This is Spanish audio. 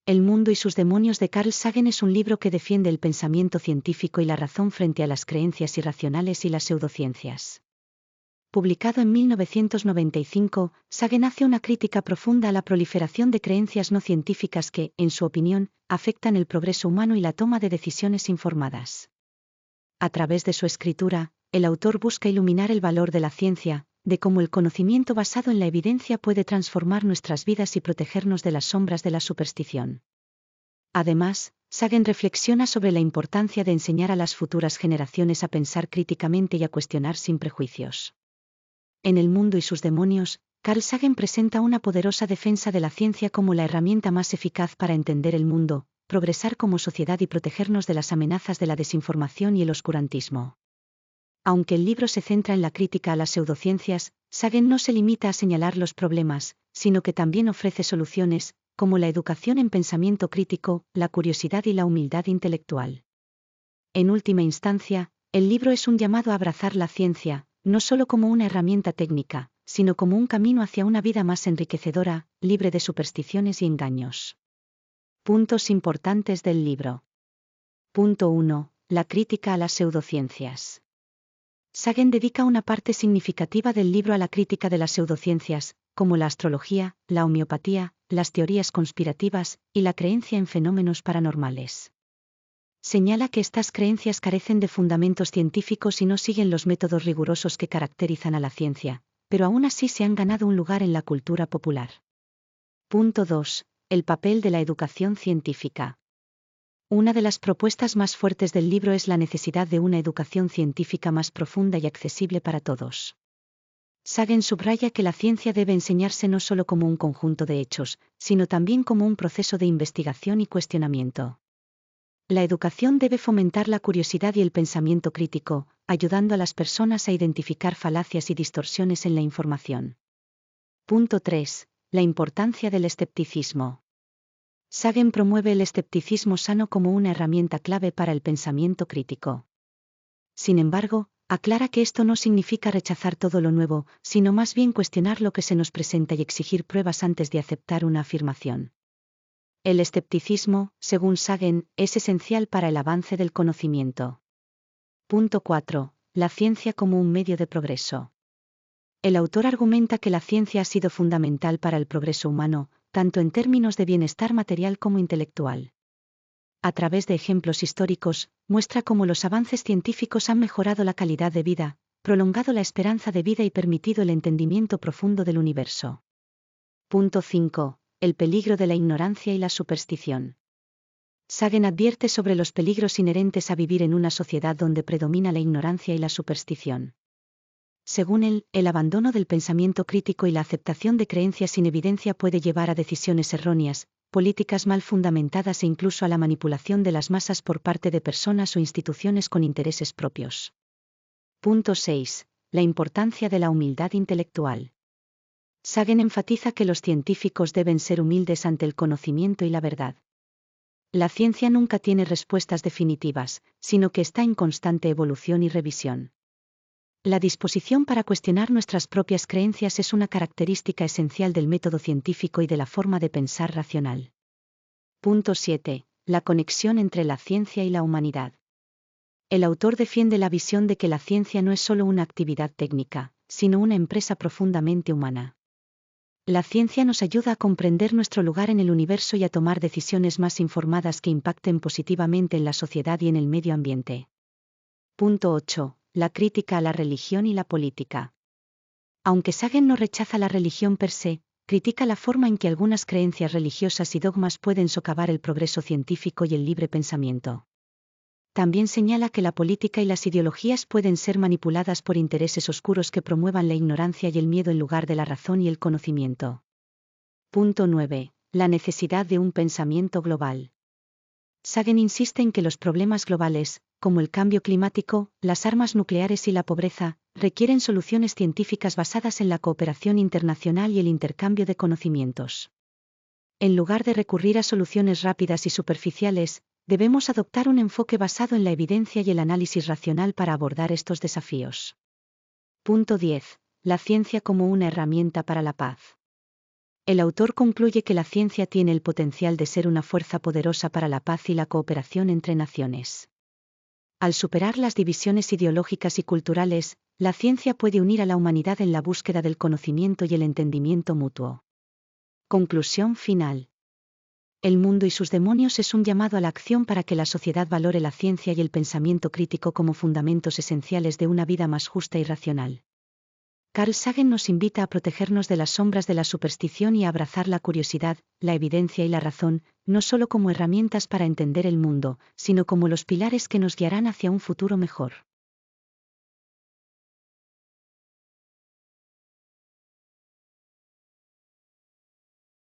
El mundo y sus demonios de Carl Sagan es un libro que defiende el pensamiento científico y la razón frente a las creencias irracionales y las pseudociencias. Publicado en 1995, Sagan hace una crítica profunda a la proliferación de creencias no científicas que, en su opinión, afectan el progreso humano y la toma de decisiones informadas. A través de su escritura, el autor busca iluminar el valor de la ciencia, de cómo el conocimiento basado en la evidencia puede transformar nuestras vidas y protegernos de las sombras de la superstición. Además, Sagan reflexiona sobre la importancia de enseñar a las futuras generaciones a pensar críticamente y a cuestionar sin prejuicios. En El mundo y sus demonios, Carl Sagan presenta una poderosa defensa de la ciencia como la herramienta más eficaz para entender el mundo, progresar como sociedad y protegernos de las amenazas de la desinformación y el oscurantismo. Aunque el libro se centra en la crítica a las pseudociencias, Sagan no se limita a señalar los problemas, sino que también ofrece soluciones, como la educación en pensamiento crítico, la curiosidad y la humildad intelectual. En última instancia, el libro es un llamado a abrazar la ciencia, no solo como una herramienta técnica, sino como un camino hacia una vida más enriquecedora, libre de supersticiones y engaños. Puntos importantes del libro. Punto 1. La crítica a las pseudociencias. Sagan dedica una parte significativa del libro a la crítica de las pseudociencias, como la astrología, la homeopatía, las teorías conspirativas y la creencia en fenómenos paranormales. Señala que estas creencias carecen de fundamentos científicos y no siguen los métodos rigurosos que caracterizan a la ciencia, pero aún así se han ganado un lugar en la cultura popular. Punto 2. El papel de la educación científica. Una de las propuestas más fuertes del libro es la necesidad de una educación científica más profunda y accesible para todos. Sagan subraya que la ciencia debe enseñarse no solo como un conjunto de hechos, sino también como un proceso de investigación y cuestionamiento. La educación debe fomentar la curiosidad y el pensamiento crítico, ayudando a las personas a identificar falacias y distorsiones en la información. Punto 3. La importancia del escepticismo. Sagan promueve el escepticismo sano como una herramienta clave para el pensamiento crítico. Sin embargo, aclara que esto no significa rechazar todo lo nuevo, sino más bien cuestionar lo que se nos presenta y exigir pruebas antes de aceptar una afirmación. El escepticismo, según Sagan, es esencial para el avance del conocimiento. Punto 4. La ciencia como un medio de progreso. El autor argumenta que la ciencia ha sido fundamental para el progreso humano, tanto en términos de bienestar material como intelectual. A través de ejemplos históricos, muestra cómo los avances científicos han mejorado la calidad de vida, prolongado la esperanza de vida y permitido el entendimiento profundo del universo. Punto 5. El peligro de la ignorancia y la superstición. Sagan advierte sobre los peligros inherentes a vivir en una sociedad donde predomina la ignorancia y la superstición. Según él, el abandono del pensamiento crítico y la aceptación de creencias sin evidencia puede llevar a decisiones erróneas, políticas mal fundamentadas e incluso a la manipulación de las masas por parte de personas o instituciones con intereses propios. Punto 6. La importancia de la humildad intelectual. Sagan enfatiza que los científicos deben ser humildes ante el conocimiento y la verdad. La ciencia nunca tiene respuestas definitivas, sino que está en constante evolución y revisión. La disposición para cuestionar nuestras propias creencias es una característica esencial del método científico y de la forma de pensar racional. Punto 7. La conexión entre la ciencia y la humanidad. El autor defiende la visión de que la ciencia no es solo una actividad técnica, sino una empresa profundamente humana. La ciencia nos ayuda a comprender nuestro lugar en el universo y a tomar decisiones más informadas que impacten positivamente en la sociedad y en el medio ambiente. Punto 8. La crítica a la religión y la política. Aunque Sagan no rechaza la religión per se, critica la forma en que algunas creencias religiosas y dogmas pueden socavar el progreso científico y el libre pensamiento. También señala que la política y las ideologías pueden ser manipuladas por intereses oscuros que promuevan la ignorancia y el miedo en lugar de la razón y el conocimiento. Punto 9. La necesidad de un pensamiento global. Sagan insiste en que los problemas globales, como el cambio climático, las armas nucleares y la pobreza, requieren soluciones científicas basadas en la cooperación internacional y el intercambio de conocimientos. En lugar de recurrir a soluciones rápidas y superficiales, debemos adoptar un enfoque basado en la evidencia y el análisis racional para abordar estos desafíos. Punto 10. La ciencia como una herramienta para la paz. El autor concluye que la ciencia tiene el potencial de ser una fuerza poderosa para la paz y la cooperación entre naciones. Al superar las divisiones ideológicas y culturales, la ciencia puede unir a la humanidad en la búsqueda del conocimiento y el entendimiento mutuo. Conclusión final. El mundo y sus demonios es un llamado a la acción para que la sociedad valore la ciencia y el pensamiento crítico como fundamentos esenciales de una vida más justa y racional. Carl Sagan nos invita a protegernos de las sombras de la superstición y a abrazar la curiosidad, la evidencia y la razón, no solo como herramientas para entender el mundo, sino como los pilares que nos guiarán hacia un futuro mejor.